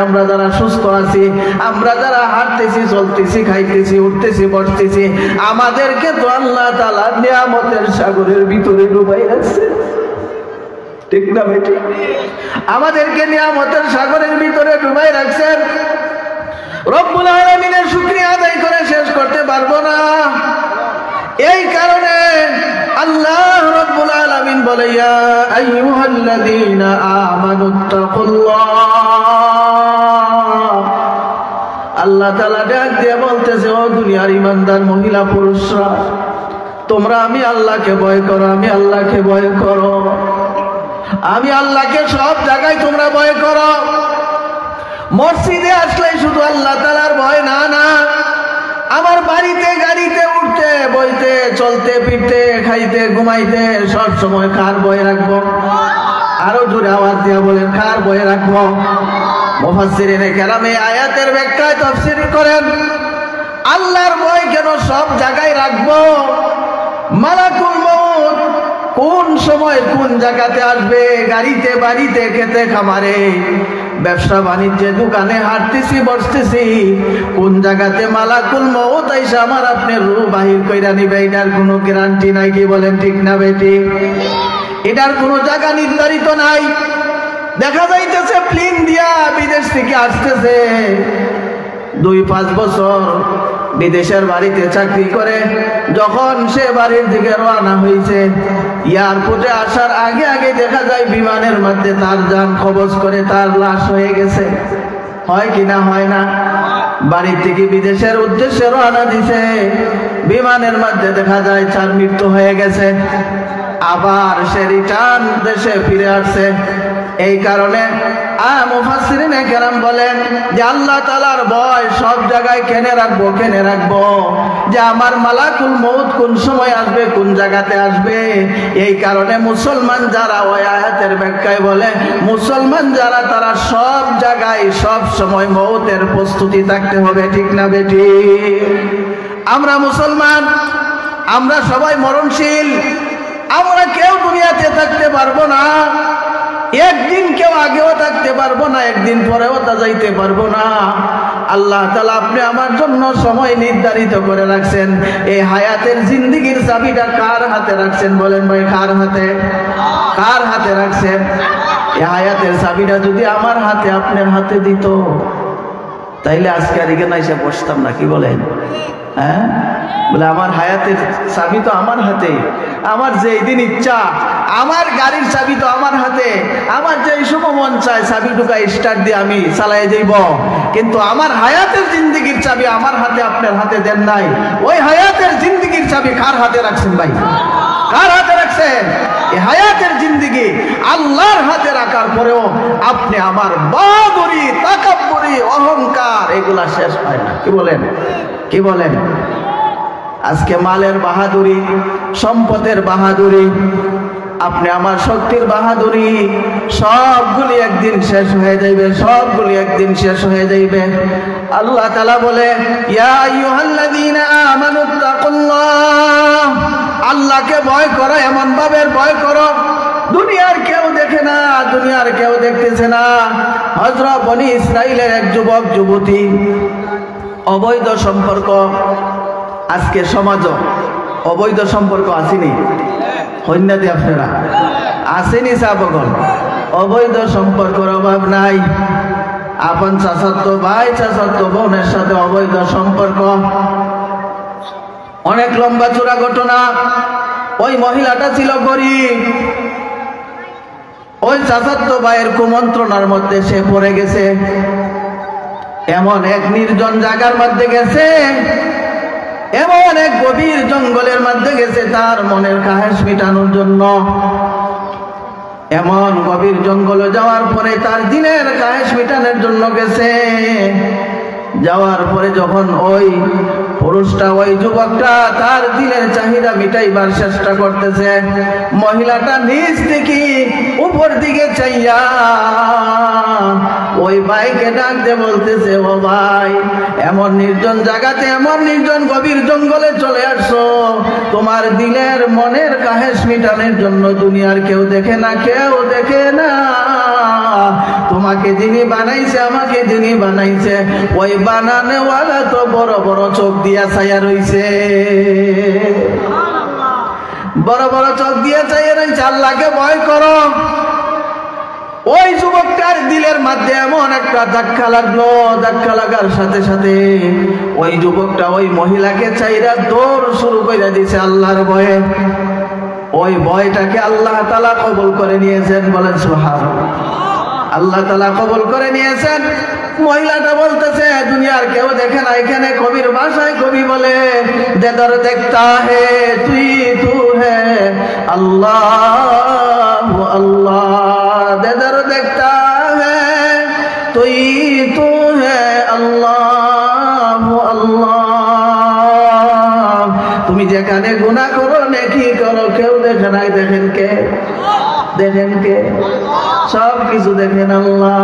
আমরা যারা সুস্থ আছি, আমরা যারা হাঁটতেছি, চলতেছি, খাইতেছি, উঠতেছি, বসতেছি, আমাদেরকে তো আল্লাহ তাআলা নিয়ামতের সাগরের ভিতরে ডুবাই রাখছে, ঠিক না বেটি? আমাদেরকে নিয়ামতের সাগরের ভিতরে ডুবাই রাখছেন। রব্বুল আলামিনের শুকরিয়া আদায় করে শেষ করতে পারবো না। এই কারণে আল্লাহ রব্বুল আলামিন বলে, ইয়া আইয়ুহাল্লাযীনা আমানুত্তাকুল্লাহ। আল্লাহ তাআলা ডাক দিয়ে বলতেছে, ও দুনিয়ার ঈমানদার মহিলা পুরুষরা, তোমরা আমি আল্লাহকে ভয় করো, আমি আল্লাহকে ভয় করো, আমি আল্লাহকে সব জায়গায় তোমরা ভয় করো। মসজিদে আসলে শুধু আল্লাহ তাআলার ভয় না, না, আমার বাড়িতে, গাড়িতে উঠতে, বইতে, চলতে, ফিরতে, খাইতে, ঘুমাইতে সব সময় কার ভয় রাখবো? আরো জোরে আওয়াজ দিয়ে বলেন, কার ভয় রাখবো? মুফাসসিরিনে কেরাম এই আয়াতের ব্যাখ্যায় তাফসীর করেন, আল্লাহর ভয় কেন সব জায়গায় রাখবো? মালাকুল মউত কোন সময় কোন জায়গাতে আসবে? গাড়িতে, বাড়িতে, খেতে, খামারে, ব্যবসা বাণিজ্যে, দোকানে, হাঁটতেছি, বসতেছি, কোন জায়গাতে মালাকুল মউত আইসা আমার আপনার রূহ বাহির কইরা নিবে, এটার কোনো গ্যারান্টি নাই। কি বলেন, ঠিক না বেটি? এটার কোনো জায়গা নির্ধারিত নাই। দেখা যাইতেছে প্লেন দিয়া বিদেশ থেকে আসতেছে, 2-5 বছর বিদেশের বাড়িতে চাকরি করে, যখন সে বাড়ির দিকে রওনা হয়েছে, এয়ারপোর্টে আসার আগে আগে দেখা যায় বিমানের মধ্যে তার জান কবজ করে তার লাশ হয়ে গেছে। হয় কি না? হয় না? বাড়ির থেকে বিদেশের উদ্দেশ্যে রওনা দিছে, বিমানের মধ্যে দেখা যায় তার মৃত্যু হয়ে গেছে, আবার সে রিটার্ন দেশে ফিরে আসছে। এই কারণে মুফাসসিরিনে কেরাম বলেন যে আল্লাহ তাআলার ভয় সব জায়গায় কেন রাখবো? কেন রাখবো? যে আমার মালাকুল মউত কোন সময় আসবে, কোন জায়গাতে আসবে। এই কারণে মুসলমান যারা, ওই আয়াতের ব্যাখ্যায় বলে, মুসলমান যারা তারা সব জায়গায় সব সময় মউতের প্রস্তুতি থাকতে হবে, ঠিক না বেটি? আমরা মুসলমান, আমরা সবাই মরণশীল, আমরা কেউ দুনিয়াতে থাকতে পারবো না। একদিন কেউ আগেও থাকতে পারবো না, একদিন পরেও তা যাইতে পারবো না। আল্লাহ তাআলা আপনি আমার জন্য সময় নির্ধারিত করে রাখছেন। এই হায়াতের জিন্দেগির চাবিটা কার হাতে রাখছেন? বলেন ভাই, কার হাতে? কার হাতে রাখছেন? এই হায়াতের চাবিটা যদি আমার হাতে, আপনার হাতে দিত, তাইলে আজকে আর এখানে এসে বসতাম না। কি বলেন? হ্যাঁ, বলে আমার হায়াতের চাবি তো আমার হাতে, আমার যেই দিন ইচ্ছা, আমার গাড়ির চাবি তো আমার হাতে, আমার যেই সময় মন চায় চাবি ঢুকাই স্টার্ট দিয়ে আমি চালাই যাইব। কিন্তু আমার হায়াতের জিন্দেগির চাবি আমার হাতে, আপনার হাতে দেন নাই। ওই হায়াতের জিন্দেগির চাবি কার হাতে রাখছেন ভাই? কার হাতে রাখছেন? এই হায়াতের জিন্দেগি আল্লাহর হাতে রাখার পরেও আপনি আমার বাহাদুরি, তাকাব্বুরি, অহংকার এগুলা শেষ হয় না। কি বলেন? কি বলেন? আজকে মালের বাহাদুরি, সম্পদের বাহাদুরি, আপনি আমার শক্তির বাহাদুরি, সবগুলি একদিন শেষ হয়ে যাইবে, সবগুলি একদিন শেষ হয়ে যাইবে। আল্লাহ তাআলা বলে, ইয়া আইয়ুহাল্লাযীনা আমানুত্তাকুল্লাহ, আল্লাহকে ভয় করো, এমন ভাবে ভয় করো দুনিয়ার কেউ দেখে না, দুনিয়ার কেউ দেখতেছে না। হযরত বনি ইসরাইলের এক যুবক যুবতী, অবৈধ সম্পর্ক, আজকে সমাজ অবৈধ সম্পর্ক আসেনি? হইনাতে আপনারা আসেনি? সাবগণ, অবৈধ সম্পর্কের অভাব নাই। আপন চাচাতো ভাই, চাচাতো বোনের সাথে অবৈধ সম্পর্ক, অনেক লম্বা চূড়া ঘটনা। ওই মহিলাটা ছিল গরিব, ওই চাচাতো ভাইয়ের কুমন্ত্রণার মধ্যে সে পড়ে গেছে। এমন এক নির্জন জায়গার মধ্যে গেছে, এমন এক গভীর জঙ্গলের মধ্যে গেছে তার মনের খাহেশ মেটানোর জন্য। এমন গভীর জঙ্গলে যাওয়ার পরে তার দিনের খাহেশ মেটানোর জন্য গেছে। যাওয়ার পরে যখন ওই পুরুষটা, ওই যুবকটা তার দিনের চাহিদা মিটাইবার চেষ্টা করতেছে, মহিলাটা নিচ থেকে উপর দিকে চাইয়া ওই ভাইকে ডাক দিয়ে বলতেছে, ও ভাই, এমন নির্জন জায়গাতে, এমন নির্জন গভীর জঙ্গলে চলে আসছো, তোমার দিলের মনের কাহেস মিটানোর জন্য দুনিয়ার কেউ দেখে না, কেউ দেখে না। তোমাকে যিনি বানাইছে, আমাকে যিনি বানাইছে, ওই বানানেওয়ালা তো বড় বড় চোখ দিয়া ছায়া রইছে, বড় বড় চোখ দিয়ে ছায়া রইছে। আল্লাহকে ভয় করো। ওই যুবকটার দিলের মধ্যে এমন একটা ধাক্কা লাগলো, ধাক্কা লাগার সাথে সাথে ওই যুবকটা ওই মহিলাকে চাইরা দৌড় শুরু করে দিয়েছে আল্লাহর ভয়ে। ওই ভয়টাকে আল্লাহ তাআলা কবুল করে নিয়েছেন, বলেন সুবহানাল্লাহ। আল্লাহ তাআলা কবুল করে নিয়েছেন। মহিলাটা বলতেছে, দুনিয়ার কেউ দেখে না। এখানে কবির ভাষায় কবি বলে, দেদার দেখতা হে তুই তু হে আল্লাহ আল্লাহ, দেদার দেখতা হে তুই তু হে আল্লাহ আল্লাহ। তুমি যেখানে গুনাহ করো, নেকি করো, কেউ দেখে নাই। দেখেন কে? দেখেন কে? সব কিছু দেখেন আল্লাহ।